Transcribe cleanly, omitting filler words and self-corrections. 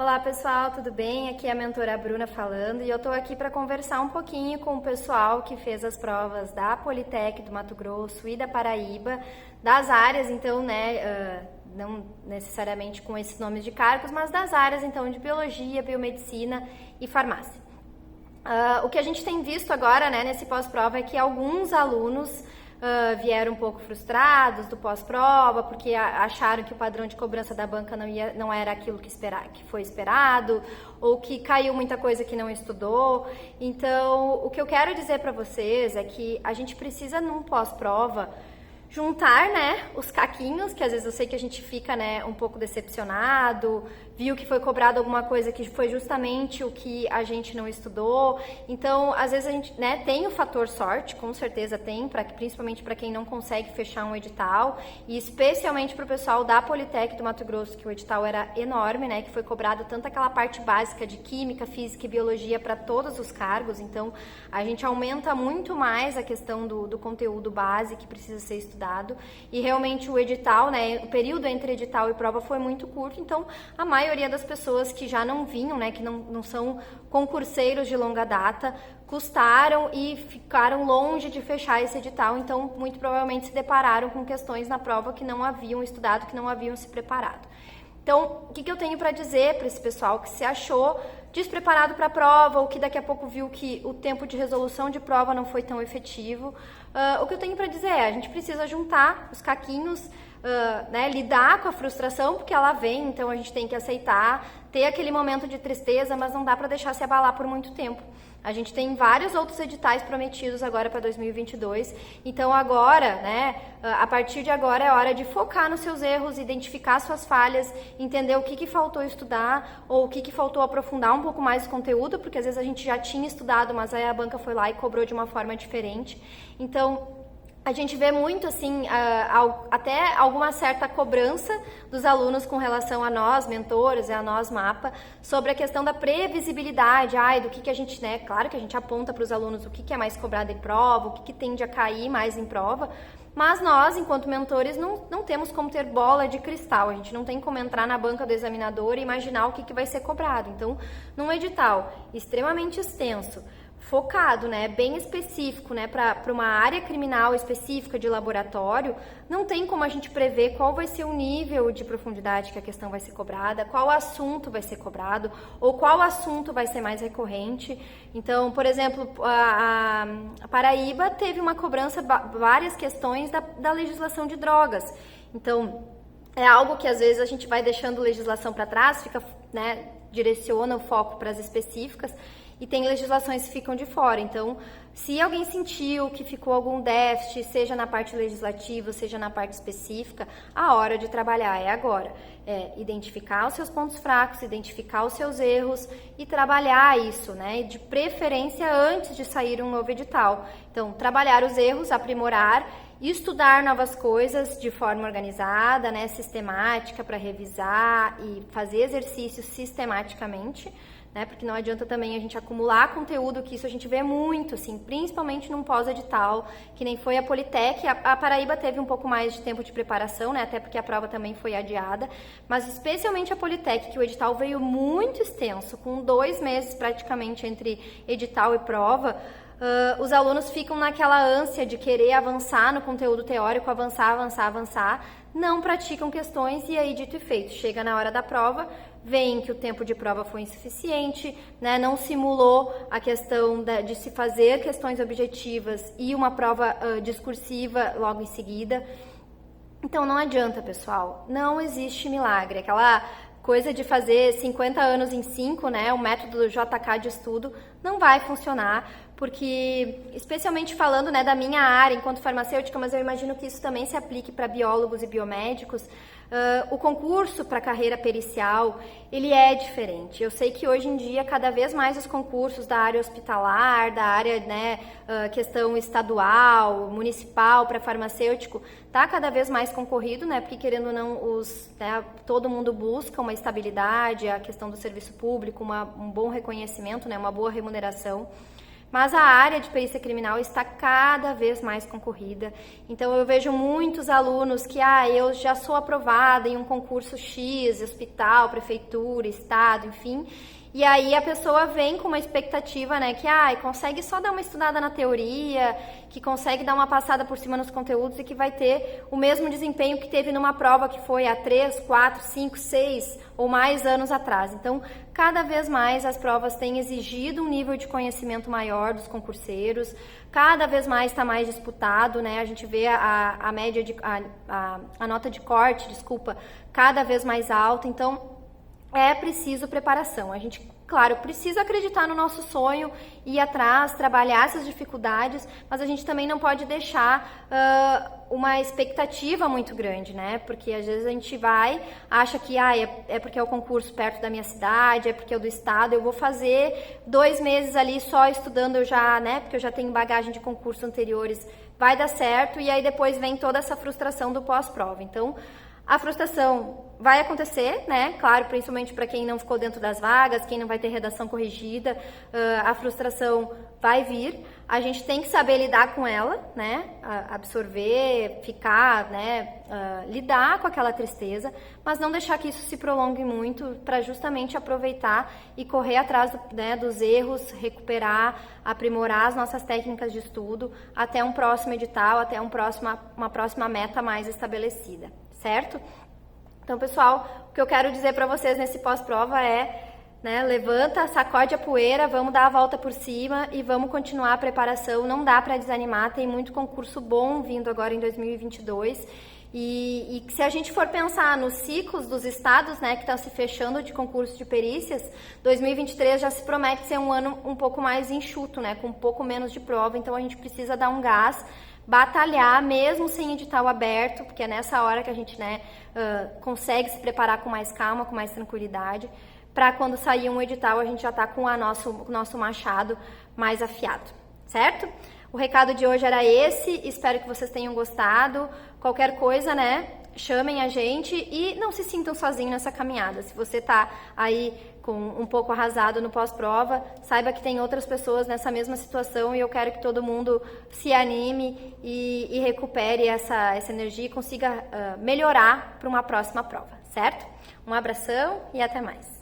Olá pessoal, tudo bem? Aqui é a mentora Bruna falando e eu tô aqui para conversar um pouquinho com o pessoal que fez as provas da Politec do Mato Grosso e da Paraíba, das áreas então, não necessariamente com esses nomes de cargos, mas das áreas então de biologia, biomedicina e farmácia. O que a gente tem visto agora, nesse pós-prova é que alguns alunos vieram um pouco frustrados do pós-prova, porque acharam que o padrão de cobrança da banca não era aquilo que foi esperado, ou que caiu muita coisa que não estudou. Então, o que eu quero dizer para vocês é que a gente precisa, num pós-prova, juntar, os caquinhos, que às vezes eu sei que a gente fica, um pouco decepcionado, viu que foi cobrado alguma coisa que foi justamente o que a gente não estudou. Então, às vezes a gente, tem o fator sorte, com certeza tem, principalmente para quem não consegue fechar um edital, e especialmente para o pessoal da Politec do Mato Grosso, que o edital era enorme, que foi cobrado tanto aquela parte básica de química, física e biologia para todos os cargos. Então, a gente aumenta muito mais a questão do conteúdo base que precisa ser estudado. E realmente o edital, o período entre edital e prova foi muito curto, então a maioria das pessoas que já não vinham, que não são concurseiros de longa data, custaram e ficaram longe de fechar esse edital, então muito provavelmente se depararam com questões na prova que não haviam estudado, que não haviam se preparado. Então, o que eu tenho para dizer para esse pessoal que se achou despreparado para a prova ou que daqui a pouco viu que o tempo de resolução de prova não foi tão efetivo? O que eu tenho para dizer é, a gente precisa juntar os caquinhos, lidar com a frustração, porque ela vem, então a gente tem que aceitar, ter aquele momento de tristeza, mas não dá para deixar se abalar por muito tempo. A gente tem vários outros editais prometidos agora para 2022, então agora, a partir de agora é hora de focar nos seus erros, identificar suas falhas, entender o que faltou estudar ou o que faltou aprofundar um pouco mais o conteúdo, porque às vezes a gente já tinha estudado, mas aí a banca foi lá e cobrou de uma forma diferente. Então, a gente vê muito, assim, até alguma certa cobrança dos alunos com relação a nós, mentores, a nós, mapa, sobre a questão da previsibilidade, do que a gente, claro que a gente aponta para os alunos o que é mais cobrado em prova, o que tende a cair mais em prova, mas nós, enquanto mentores, não temos como ter bola de cristal, a gente não tem como entrar na banca do examinador e imaginar o que vai ser cobrado. Então, num edital extremamente extenso, focado, bem específico, para uma área criminal específica de laboratório, não tem como a gente prever qual vai ser o nível de profundidade que a questão vai ser cobrada, qual assunto vai ser cobrado, ou qual assunto vai ser mais recorrente. Então, por exemplo, a Paraíba teve uma cobrança, várias questões da legislação de drogas. Então, é algo que às vezes a gente vai deixando legislação para trás, fica, direciona o foco para as específicas, e tem legislações que ficam de fora. Então, se alguém sentiu que ficou algum déficit, seja na parte legislativa, seja na parte específica, a hora de trabalhar é agora. É identificar os seus pontos fracos, identificar os seus erros e trabalhar isso, de preferência antes de sair um novo edital. Então, trabalhar os erros, aprimorar, estudar novas coisas de forma organizada, sistemática, para revisar e fazer exercícios sistematicamente, porque não adianta também a gente acumular conteúdo, que isso a gente vê muito, assim, principalmente num pós-edital, que nem foi a Politec. A Paraíba teve um pouco mais de tempo de preparação, até porque a prova também foi adiada, mas especialmente a Politec, que o edital veio muito extenso, com 2 meses praticamente entre edital e prova. Os alunos ficam naquela ânsia de querer avançar no conteúdo teórico, avançar, não praticam questões e aí, dito e feito, chega na hora da prova, veem que o tempo de prova foi insuficiente, não simulou a questão de se fazer questões objetivas e uma prova discursiva logo em seguida. Então não adianta, pessoal, não existe milagre. Aquela coisa de fazer 50 anos em 5, o método do JK de estudo, não vai funcionar, porque, especialmente falando da minha área enquanto farmacêutica, mas eu imagino que isso também se aplique para biólogos e biomédicos, o concurso para a carreira pericial, ele é diferente. Eu sei que hoje em dia, cada vez mais os concursos da área hospitalar, da área, questão estadual, municipal para farmacêutico, está cada vez mais concorrido, porque querendo ou não, todo mundo busca uma estabilidade, a questão do serviço público, um bom reconhecimento, uma boa remuneração. mas a área de perícia criminal está cada vez mais concorrida. Então eu vejo muitos alunos que, eu já sou aprovada em um concurso X, hospital, prefeitura, estado, enfim, e aí a pessoa vem com uma expectativa, né, que consegue só dar uma estudada na teoria, que consegue dar uma passada por cima nos conteúdos e que vai ter o mesmo desempenho que teve numa prova que foi há 3, 4, 5, 6 ou mais anos atrás. Então, cada vez mais as provas têm exigido um nível de conhecimento maior dos concurseiros, cada vez mais está mais disputado, né? A gente vê a média a nota de corte, cada vez mais alta. Então, é preciso preparação. A gente, claro, precisa acreditar no nosso sonho, ir atrás, trabalhar essas dificuldades, mas a gente também não pode deixar uma expectativa muito grande, né? Porque às vezes a gente acha que é porque é o concurso perto da minha cidade, é porque é do estado, eu vou fazer 2 meses ali só estudando, porque eu já tenho bagagem de concursos anteriores, vai dar certo, e aí depois vem toda essa frustração do pós-prova. Então, a frustração vai acontecer, né? Claro, principalmente para quem não ficou dentro das vagas, quem não vai ter redação corrigida, a frustração vai vir. A gente tem que saber lidar com ela, né? Absorver, ficar, né? Lidar com aquela tristeza, mas não deixar que isso se prolongue muito, para justamente aproveitar e correr atrás dos erros, recuperar, aprimorar as nossas técnicas de estudo até um próximo edital, até uma próxima meta mais estabelecida. Certo? Então, pessoal, o que eu quero dizer para vocês nesse pós-prova é, levanta, sacode a poeira, vamos dar a volta por cima e vamos continuar a preparação. Não dá para desanimar, tem muito concurso bom vindo agora em 2022. E se a gente for pensar nos ciclos dos estados, né, que estão se fechando de concurso de perícias, 2023 já se promete ser um ano um pouco mais enxuto, né, com um pouco menos de prova. Então, a gente precisa dar um gás, batalhar mesmo sem edital aberto, porque é nessa hora que a gente consegue se preparar com mais calma, com mais tranquilidade, para quando sair um edital a gente já está com o nosso machado mais afiado, certo? O recado de hoje era esse, espero que vocês tenham gostado. Qualquer coisa, chamem a gente e não se sintam sozinhos nessa caminhada. Se você está aí com um pouco arrasado no pós-prova, saiba que tem outras pessoas nessa mesma situação e eu quero que todo mundo se anime e recupere essa energia e consiga melhorar para uma próxima prova, certo? Um abração e até mais.